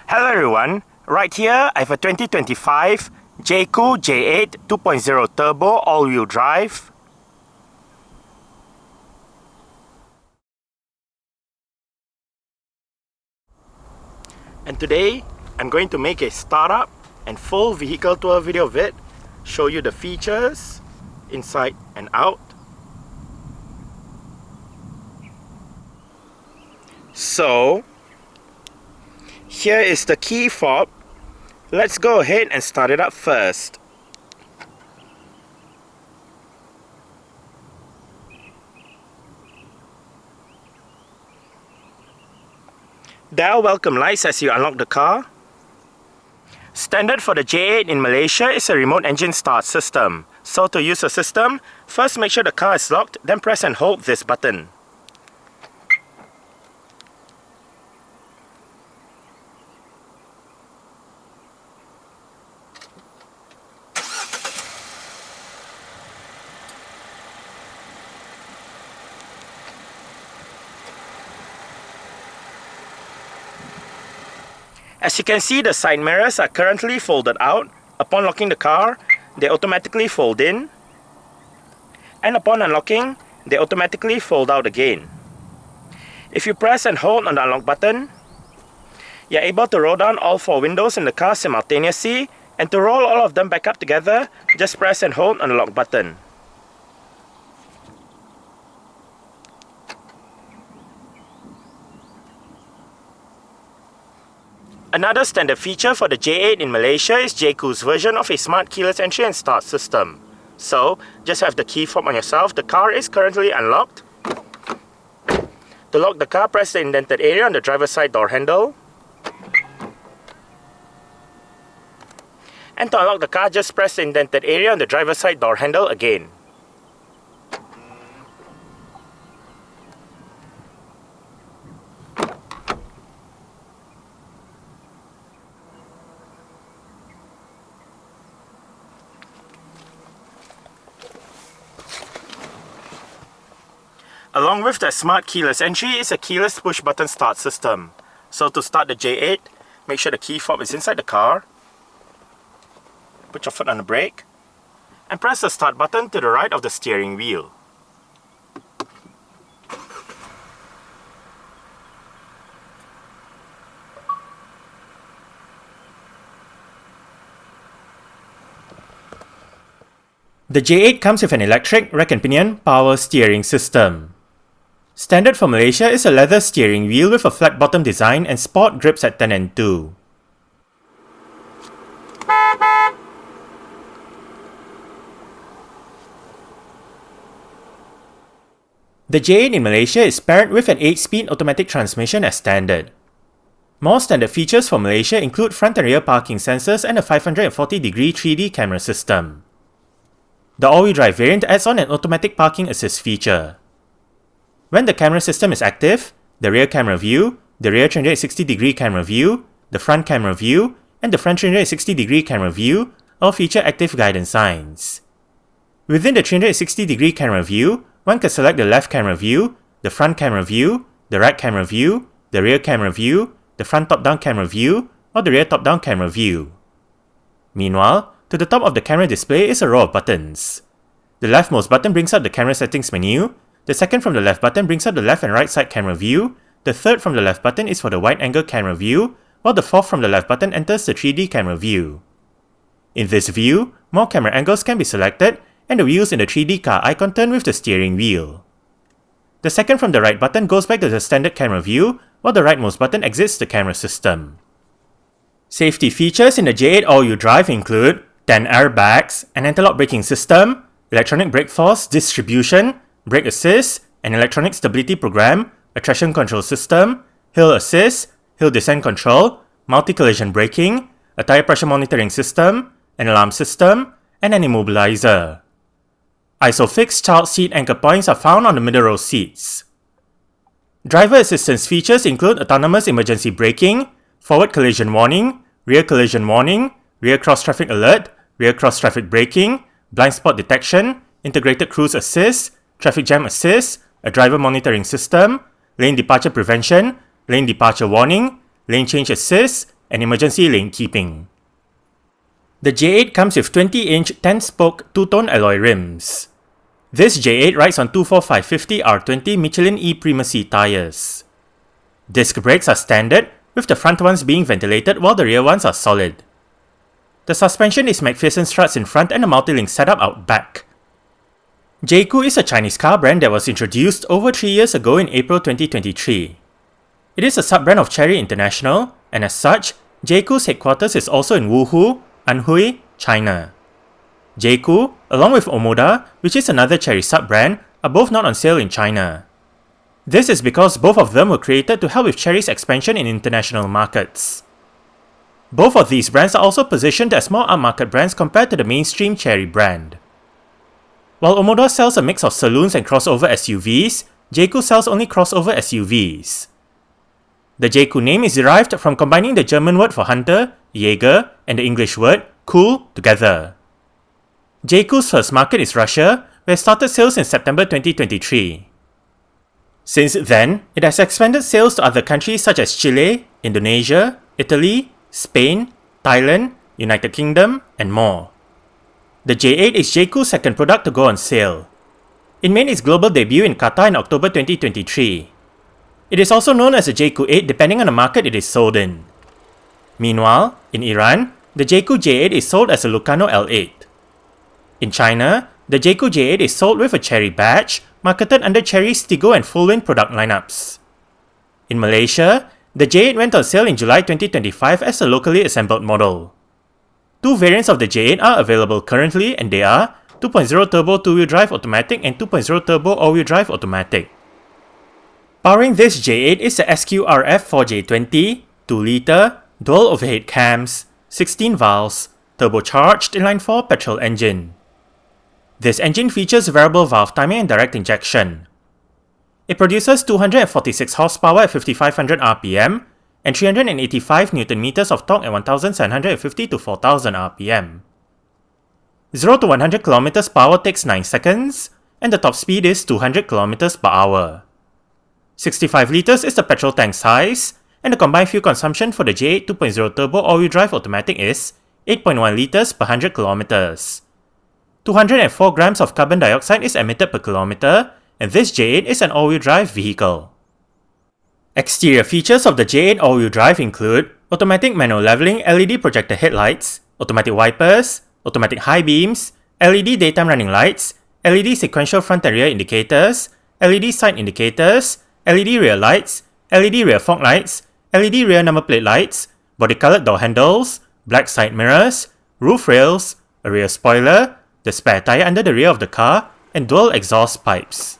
Hello everyone, right here I have a 2025 Jaecoo J8 2.0 Turbo all-wheel drive. And today I'm going to make a startup and full vehicle tour video of it, show you the features inside and out. So here is the key fob. Let's go ahead and start it up first. There are welcome lights as you unlock the car. Standard for the J8 in Malaysia is a remote engine start system. So to use the system, first make sure the car is locked, then press and hold this button. As you can see, the side mirrors are currently folded out. Upon locking the car, they automatically fold in. And upon unlocking, they automatically fold out again. If you press and hold on the unlock button, you're able to roll down all 4 windows in the car simultaneously. And to roll all of them back up together, just press and hold on the lock button. Another standard feature for the J8 in Malaysia is Jaecoo's version of a smart keyless entry and start system. So, just have the key fob on yourself. The car is currently unlocked. To lock the car, press the indented area on the driver's side door handle. And to unlock the car, just press the indented area on the driver's side door handle again. Along with the smart keyless entry is a keyless push button start system. So to start the J8, make sure the key fob is inside the car. Put your foot on the brake and press the start button to the right of the steering wheel. The J8 comes with an electric rack and pinion power steering system. Standard for Malaysia is a leather steering wheel with a flat bottom design and sport grips at 10 and 2. The J8 in Malaysia is paired with an 8-speed automatic transmission as standard. More standard features for Malaysia include front and rear parking sensors and a 540-degree 3D camera system. The all-wheel drive variant adds on an automatic parking assist feature. When the camera system is active, the rear camera view, the rear 360-degree camera view, the front camera view, and the front 360-degree camera view all feature active guidance signs. Within the 360-degree camera view, one can select the left camera view, the front camera view, the right camera view, the rear camera view, the front top-down camera view, or the rear top-down camera view. Meanwhile, to the top of the camera display is a row of buttons. The leftmost button brings up the camera settings menu, the second from the left button brings up the left and right side camera view, the third from the left button is for the wide angle camera view, while the fourth from the left button enters the 3D camera view. In this view, more camera angles can be selected, and the wheels in the 3D car icon turn with the steering wheel. The second from the right button goes back to the standard camera view, while the rightmost button exits the camera system. Safety features in the J8 all-wheel drive include 10 airbags, an anti-lock braking system, electronic brake force distribution, brake assist, an electronic stability program, a traction control system, hill assist, hill descent control, multi-collision braking, a tire pressure monitoring system, an alarm system, and an immobilizer. ISOFIX child seat anchor points are found on the middle row seats. Driver assistance features include autonomous emergency braking, forward collision warning, rear cross traffic alert, rear cross traffic braking, blind spot detection, integrated cruise assist, traffic jam assist, a driver monitoring system, lane departure prevention, lane departure warning, lane change assist, and emergency lane keeping. The J8 comes with 20-inch 10-spoke two-tone alloy rims. This J8 rides on 245/50 R20 Michelin E Primacy tyres. Disc brakes are standard, with the front ones being ventilated while the rear ones are solid. The suspension is McPherson struts in front and a multi-link setup out back. Jaecoo is a Chinese car brand that was introduced over 3 years ago in April 2023. It is a sub-brand of Chery International, and as such, Jaecoo's headquarters is also in Wuhu, Anhui, China. Jaecoo, along with Omoda, which is another Chery sub-brand, are both not on sale in China. This is because both of them were created to help with Chery's expansion in international markets. Both of these brands are also positioned as more upmarket brands compared to the mainstream Chery brand. While Omoda sells a mix of saloons and crossover SUVs, Jaecoo sells only crossover SUVs. The Jaecoo name is derived from combining the German word for hunter, Jäger, and the English word, cool, together. Jaecoo's first market is Russia, where it started sales in September 2023. Since then, it has expanded sales to other countries such as Chile, Indonesia, Italy, Spain, Thailand, United Kingdom, and more. The J8 is Jaecoo's second product to go on sale. It made its global debut in Qatar in October 2023. It is also known as the Jaecoo 8 depending on the market it is sold in. Meanwhile, in Iran, the Jaecoo J8 is sold as a Lucano L8. In China, the Jaecoo J8 is sold with a Chery badge, marketed under Chery's Tiggo and Fullwind product lineups. In Malaysia, the J8 went on sale in July 2025 as a locally assembled model. Two variants of the J8 are available currently, and they are 2.0 turbo two-wheel drive automatic and 2.0 turbo all-wheel drive automatic. Powering this J8 is the SQRF 4J20, 2-litre, dual overhead cams, 16 valves, turbocharged inline-four petrol engine. This engine features variable valve timing and direct injection. It produces 246 horsepower at 5500 rpm and 385 Nm of torque at 1750 to 4000 rpm. 0 to 100 km per hour takes 9 seconds, and the top speed is 200 km per hour. 65 litres is the petrol tank size, and the combined fuel consumption for the J8 2.0 turbo all-wheel drive automatic is 8.1 litres per 100 km. 204 grams of carbon dioxide is emitted per kilometer, and this J8 is an all-wheel drive vehicle. Exterior features of the J8 all-wheel drive include automatic manual leveling LED projector headlights, automatic wipers, automatic high beams, LED daytime running lights, LED sequential front and rear indicators, LED side indicators, LED rear lights, LED rear fog lights, LED rear number plate lights, body-colored door handles, black side mirrors, roof rails, a rear spoiler, the spare tyre under the rear of the car, and dual exhaust pipes.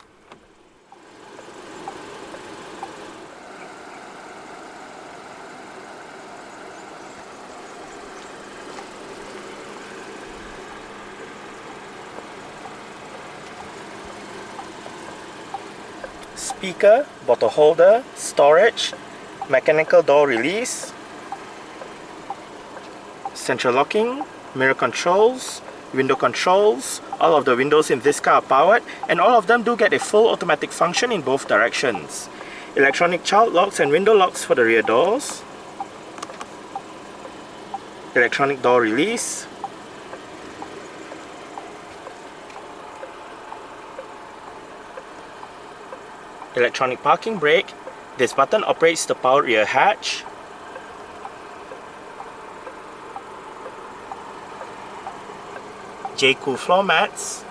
Speaker, bottle holder, storage, mechanical door release, central locking, mirror controls, window controls. All of the windows in this car are powered, and all of them do get a full automatic function in both directions. Electronic child locks and window locks for the rear doors, electronic door release, electronic parking brake. This button operates the powered rear hatch, Jaecoo floor mats,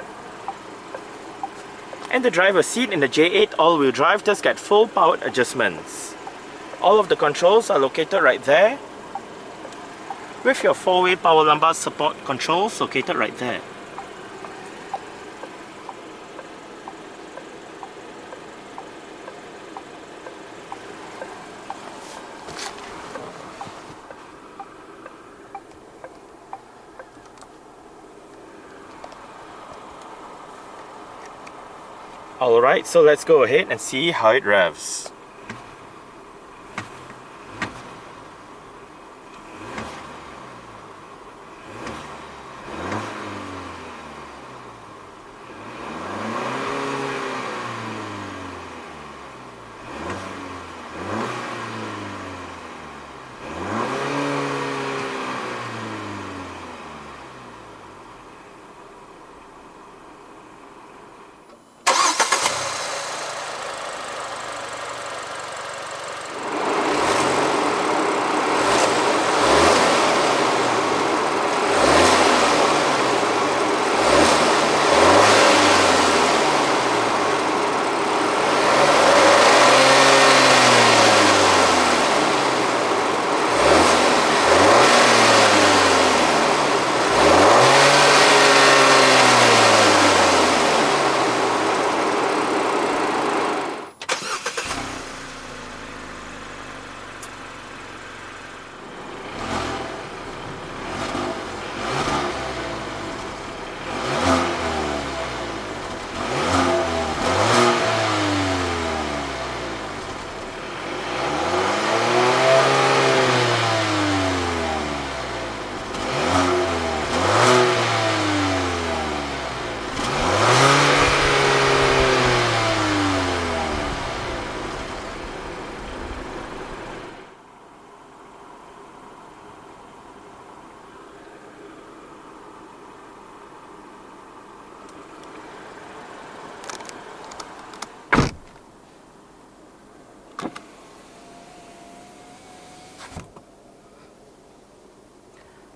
and the driver's seat in the J8 all-wheel drive does get full powered adjustments. All of the controls are located right there, with your 4-way power lumbar support controls located right there. Alright, so let's go ahead and see how it revs.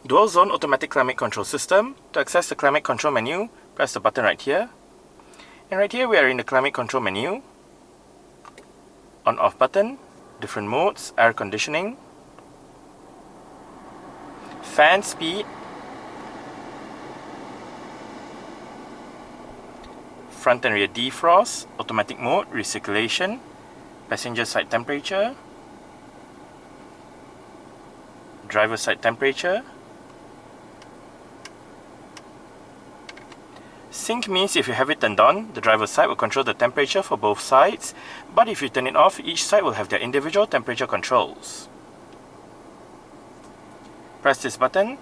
Dual zone automatic climate control system. To access the climate control menu, press the button right here. And right here we are in the climate control menu. On off button, different modes, air conditioning, fan speed, front and rear defrost, automatic mode, recirculation, passenger side temperature, driver side temperature. Sync means if you have it turned on, the driver's side will control the temperature for both sides, but if you turn it off, each side will have their individual temperature controls. Press this button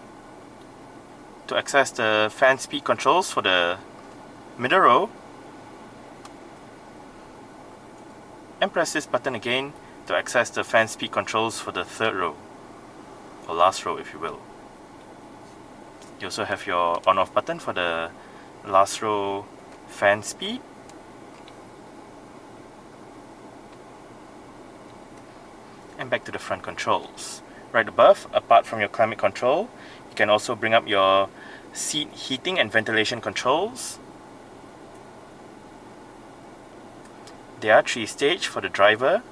to access the fan speed controls for the middle row, and press this button again to access the fan speed controls for the third row, or last row if you will. You also have your on-off button for the last row fan speed. And back to the front controls. Right above, apart from your climate control, you can also bring up your seat heating and ventilation controls. They are 3-stage for the driver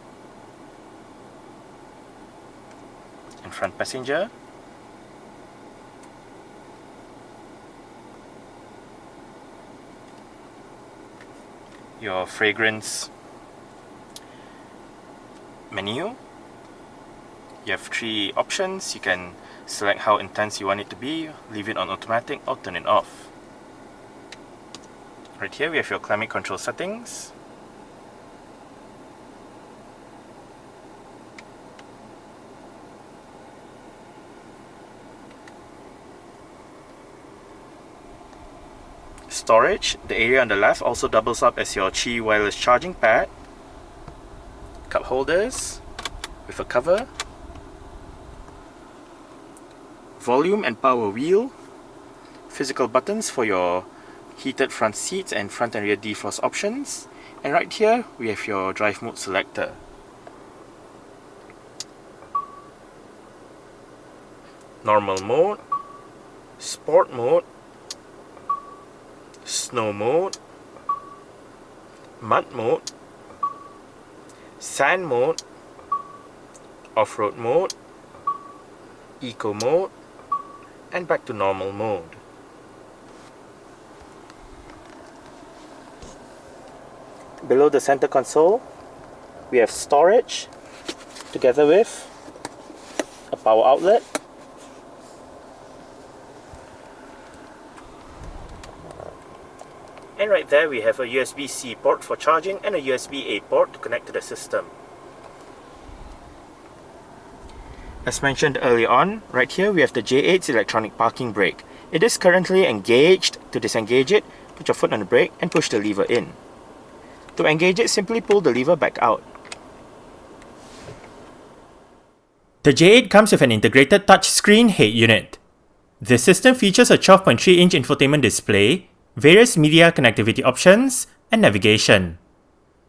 and front passenger. Your fragrance menu. You have 3 options. You can select how intense you want it to be, leave it on automatic or turn it off. Right here we have your climate control settings. Storage, the area on the left also doubles up as your Qi wireless charging pad. Cup holders with a cover. Volume and power wheel. Physical buttons for your heated front seats and front and rear defrost options. And right here we have your drive mode selector. Normal mode, sport mode, snow mode, mud mode, sand mode, off-road mode, eco mode, and back to normal mode. Below the center console, we have storage together with a power outlet, and right there we have a USB-C port for charging and a USB-A port to connect to the system. As mentioned earlier on, right here we have the J8's electronic parking brake. It is currently engaged. To disengage it, put your foot on the brake and push the lever in. To engage it, simply pull the lever back out. The J8 comes with an integrated touchscreen head unit. This system features a 12.3-inch infotainment display, various media connectivity options, and navigation.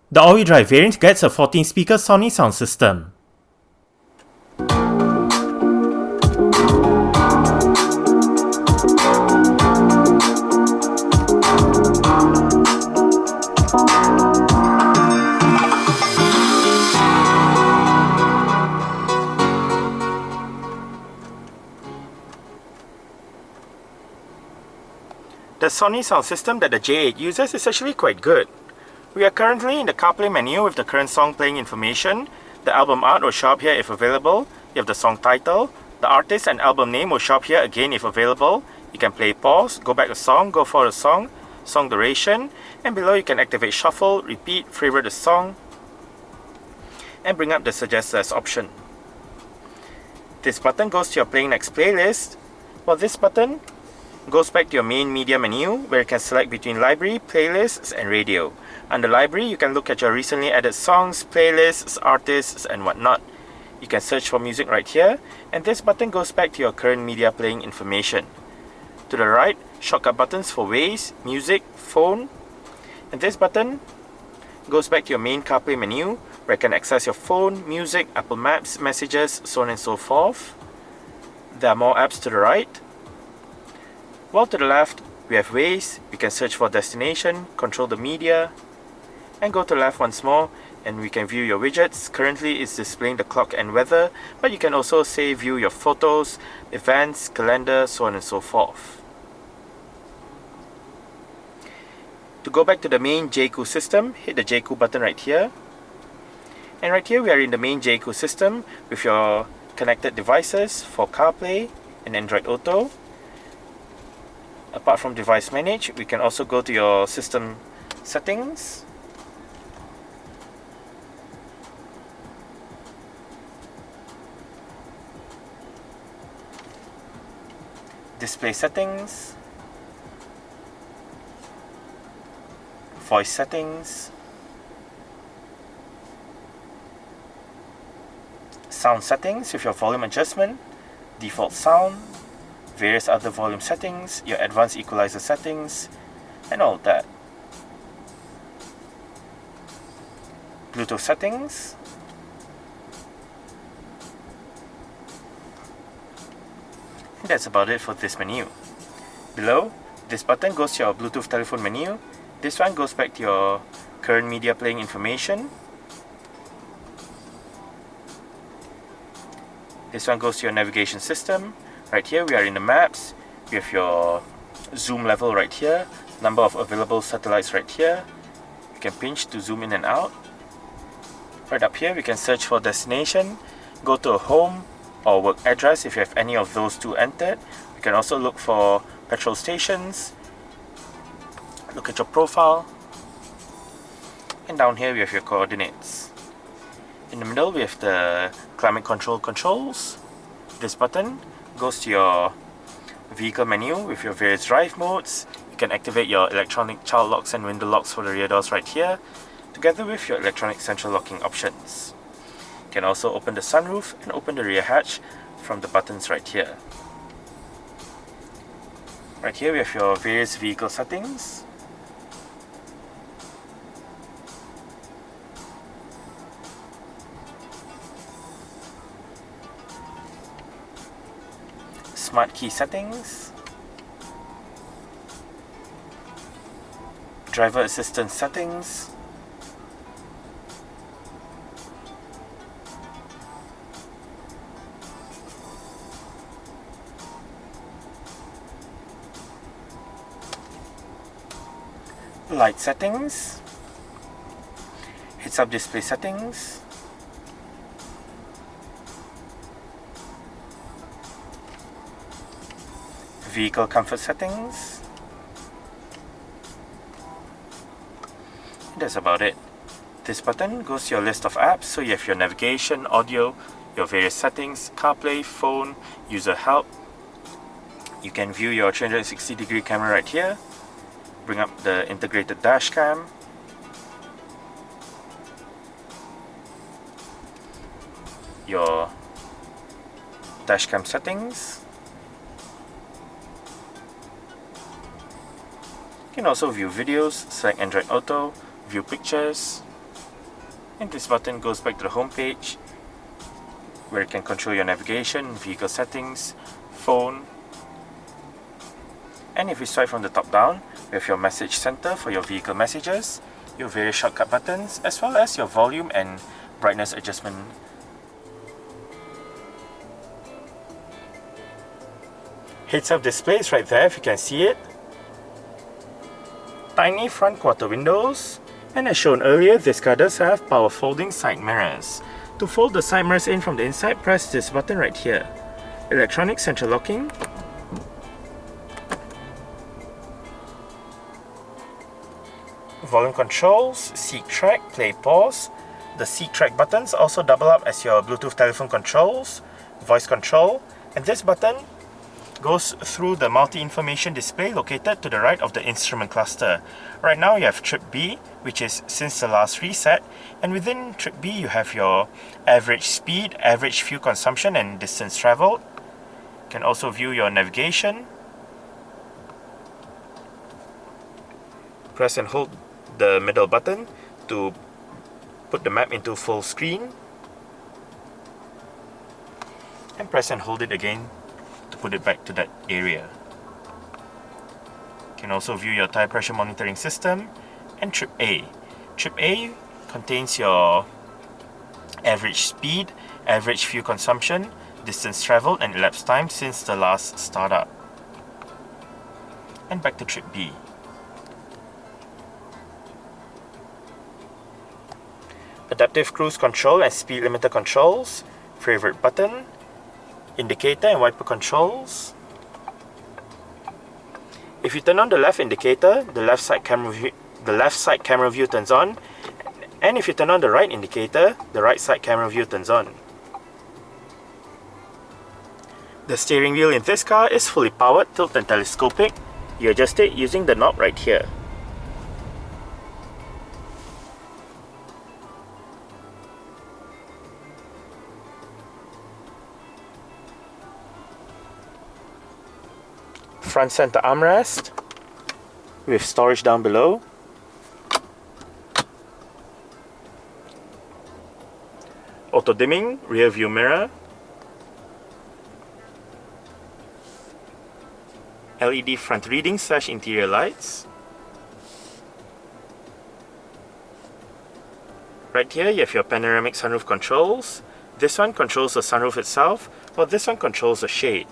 The all-wheel drive variant gets a 14-speaker Sony sound system. The Sony sound system that the J8 uses is actually quite good. We are currently in the CarPlay menu with the current song playing information. The album art will show up here if available. You have the song title. The artist and album name will show up here again if available. You can play pause, go back a song, go for a song, song duration, and below you can activate shuffle, repeat, favorite a song, and bring up the suggest as option. This button goes to your playing next playlist, while this button goes back to your main media menu where you can select between library, playlists, and radio. Under library, you can look at your recently added songs, playlists, artists, and whatnot. You can search for music right here, and this button goes back to your current media playing information. To the right, shortcut buttons for Waze, music, phone, and this button goes back to your main CarPlay menu where you can access your phone, music, Apple Maps, messages, so on and so forth. there are more apps to the right. While to the left, we have Waze. We can search for destination, control the media, and go to the left once more, and we can view your widgets. Currently it's displaying the clock and weather, but you can also say view your photos, events, calendar, so on and so forth. To go back to the main Jaecoo system, hit the Jaecoo button right here. And right here we are in the main Jaecoo system with your connected devices for CarPlay and Android Auto. Apart from device manage, we can also go to your system settings. Display settings, voice settings, sound settings with your volume adjustment, default sound, various other volume settings, your advanced equalizer settings, and all that. Bluetooth settings, and that's about it for this menu. Below, this button goes to your Bluetooth telephone menu. This one goes back to your current media playing information. This one goes to your navigation system. Right here we are in the maps. We have your zoom level right here, number of available satellites right here. You can pinch to zoom in and out. Right up here we can search for destination, go to a home or work address if you have any of those two entered. You can also look for petrol stations, look at your profile, and down here we have your coordinates. In the middle we have the climate control controls. This button goes to your vehicle menu with your various drive modes. You can activate your electronic child locks and window locks for the rear doors right here, together with your electronic central locking options. You can also open the sunroof and open the rear hatch from the buttons right here. Right here we have your various vehicle settings. Smart key settings, driver assistance settings, light settings, heads-up display settings, vehicle comfort settings, and that's about it. This button goes to your list of apps, so you have your navigation, audio, your various settings, CarPlay, phone, user help. You can view your 360-degree camera right here, bring up the integrated dash cam, your dash cam settings. You can also view videos, select Android Auto, view pictures, and this button goes back to the home page where you can control your navigation, vehicle settings, phone, and if you swipe from the top down, we have your message center for your vehicle messages, your various shortcut buttons, as well as your volume and brightness adjustment. Heads-up display is right there if you can see it. Tiny front quarter windows, and as shown earlier, this car does have power folding side mirrors. To fold the side mirrors in from the inside, press this button right here. Electronic central locking, volume controls, seat track, play pause. The seat track buttons also double up as your Bluetooth telephone controls, voice control, and this button goes through the multi-information display located to the right of the instrument cluster. Right now you have trip B, which is since the last reset, and within trip B you have your average speed, average fuel consumption, and distance traveled. You can also view your navigation. Press and hold the middle button to put the map into full screen, and press and hold it again put it back to that area. You can also view your tire pressure monitoring system and Trip A. Trip A contains your average speed, average fuel consumption, distance travelled and elapsed time since the last startup. And back to Trip B. Adaptive cruise control and speed limiter controls, favorite button, indicator and wiper controls. If you turn on the left indicator, the left side camera view turns on, and if you turn on the right indicator, the right side camera view turns on. The steering wheel in this car is fully powered, tilt and telescopic. You adjust it using the knob right here. Front center armrest with storage down below. Auto dimming rear view mirror. LED front reading / interior lights. Right here you have your panoramic sunroof controls. This one controls the sunroof itself, while this one controls the shade.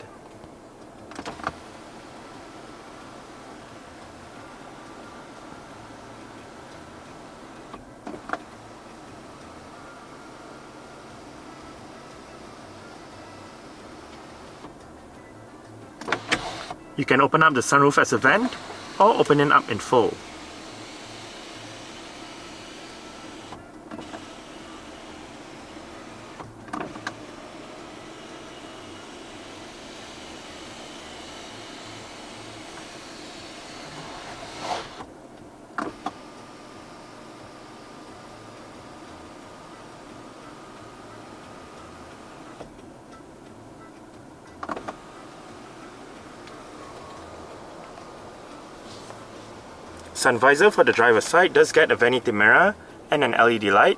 You can open up the sunroof as a vent or open it up in full. Sun visor for the driver's side does get a vanity mirror and an LED light.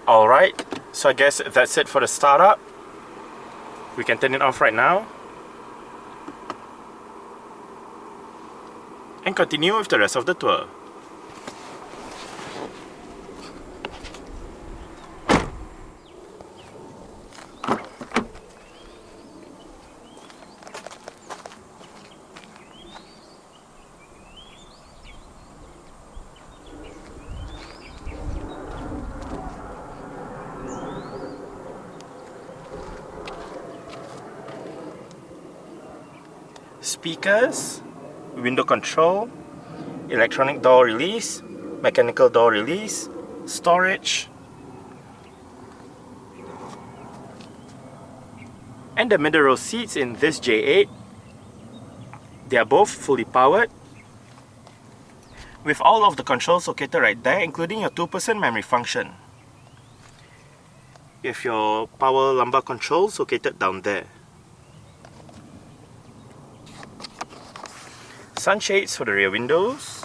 Alright, so I guess that's it for the startup. We can turn it off right now and continue with the rest of the tour. Speakers, window control, electronic door release, mechanical door release, storage, and the middle row seats in this J8. They are both fully powered with all of the controls located right there, including your 2-person memory function. You have your power lumbar controls located down there. Sunshades for the rear windows.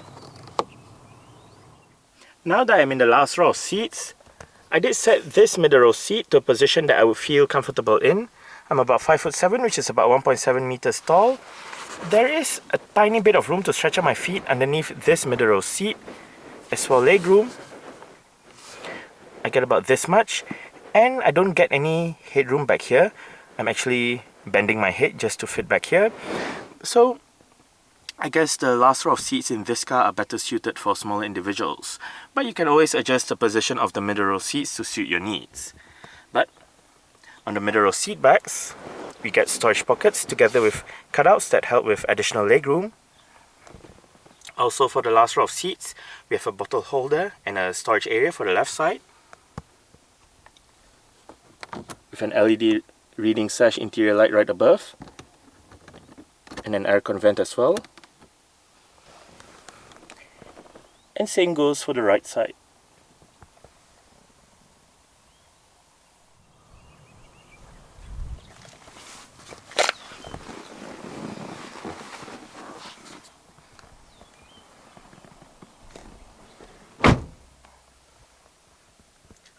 Now that I'm in the last row of seats, I did set this middle row seat to a position that I would feel comfortable in. I'm about 5'7", which is about 1.7 meters tall. There is a tiny bit of room to stretch out my feet underneath this middle row seat. As well, leg room, I get about this much, and I don't get any headroom back here. I'm actually bending my head just to fit back here. So I guess the last row of seats in this car are better suited for smaller individuals, but you can always adjust the position of the middle row seats to suit your needs. But on the middle row seat backs, we get storage pockets together with cutouts that help with additional legroom. Also for the last row of seats, we have a bottle holder and a storage area for the left side, with an LED reading / interior light right above, and an aircon vent as well. And same goes for the right side.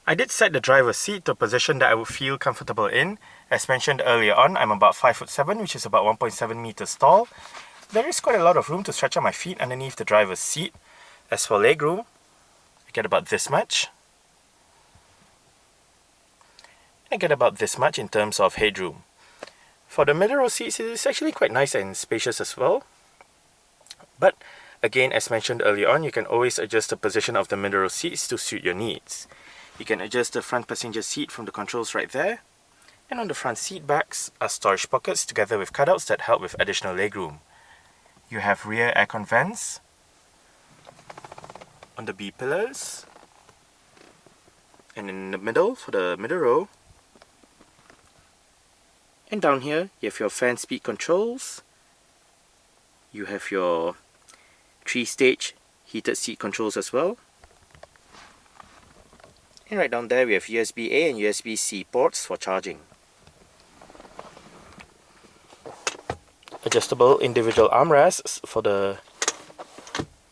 I did set the driver's seat to a position that I would feel comfortable in. As mentioned earlier on, I'm about 5'7", which is about 1.7 meters tall. There is quite a lot of room to stretch out my feet underneath the driver's seat. As for legroom, I get about this much. I get about this much in terms of headroom. For the middle row seats, it is actually quite nice and spacious as well. But again, as mentioned earlier on, you can always adjust the position of the middle row seats to suit your needs. You can adjust the front passenger seat from the controls right there. And on the front seat backs are storage pockets together with cutouts that help with additional legroom. You have rear aircon vents on the B pillars. And in the middle, for the middle row. And down here, you have your fan speed controls. You have your 3-stage heated seat controls as well. And right down there we have USB-A and USB-C ports for charging. Adjustable individual armrests for the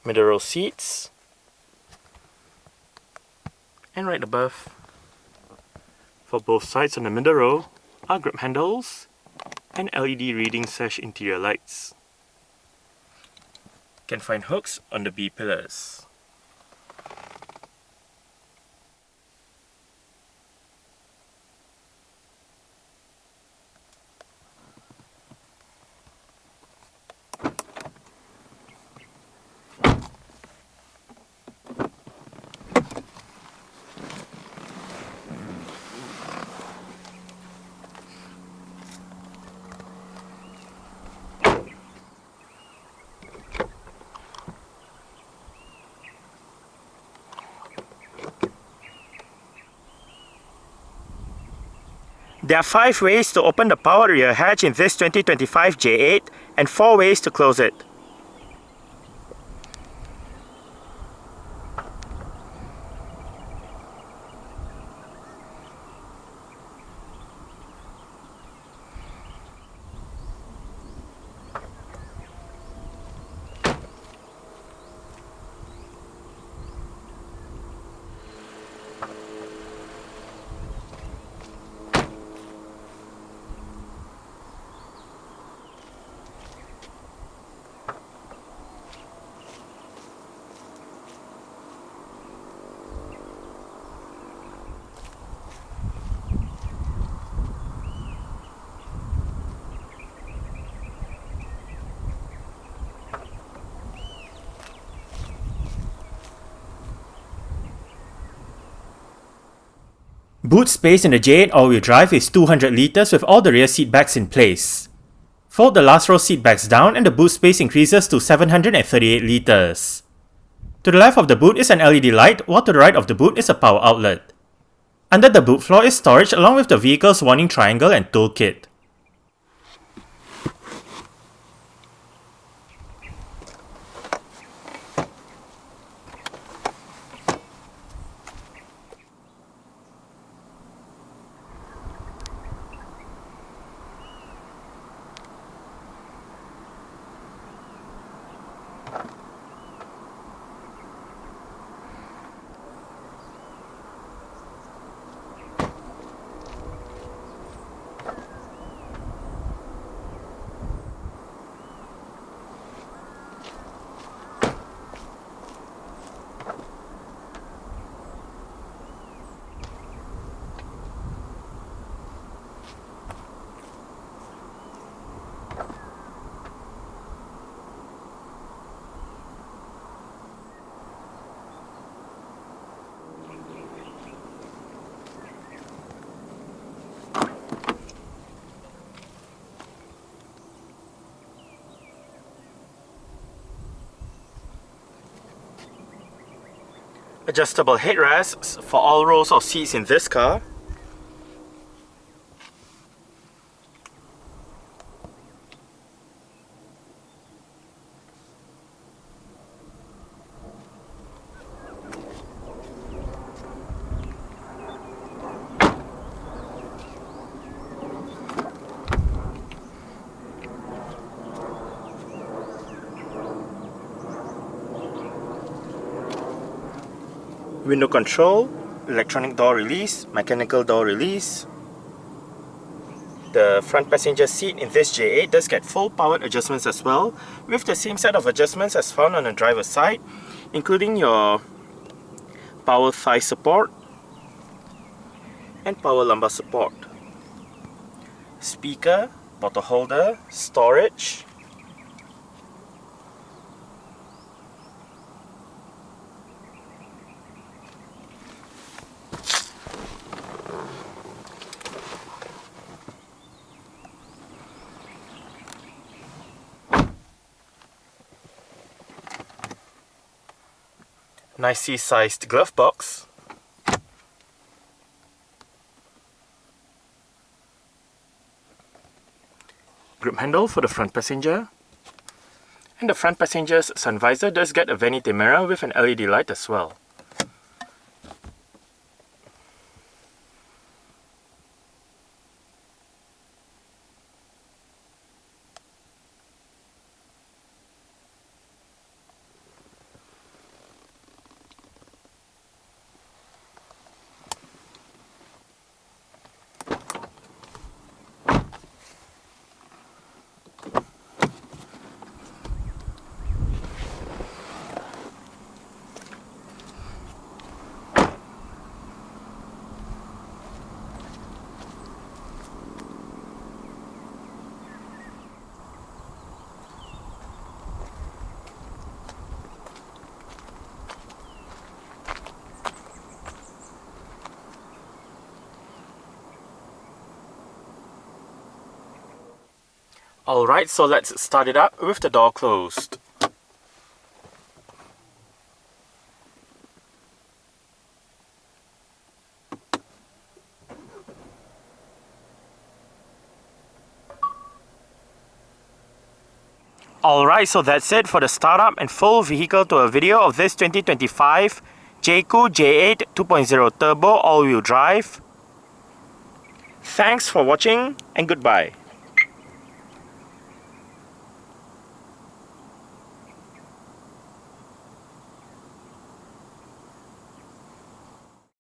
middle row seats. And right above, for both sides on the middle row, are grip handles and LED reading sash interior lights. You can find hooks on the B pillars. There are 5 ways to open the powered rear hatch in this 2025 J8 and 4 ways to close it. Boot space in the J8 all-wheel drive is 200 litres with all the rear seat backs in place. Fold the last row seat backs down and the boot space increases to 738 litres. To the left of the boot is an LED light, while to the right of the boot is a power outlet. Under the boot floor is storage along with the vehicle's warning triangle and toolkit. Adjustable headrests for all rows of seats in this car. window control, electronic door release, mechanical door release. The front passenger seat in this J8 does get full powered adjustments as well, with the same set of adjustments as found on the driver's side, including your power thigh support and power lumbar support. Speaker, bottle holder, storage. Nicely sized glove box. Grip handle for the front passenger. And the front passenger's sun visor does get a vanity mirror with an LED light as well. Alright, so let's start it up with the door closed. Alright, so that's it for the startup and full vehicle to a video of this 2025 Jaecoo J8 2.0 Turbo all-wheel drive. Thanks for watching and goodbye.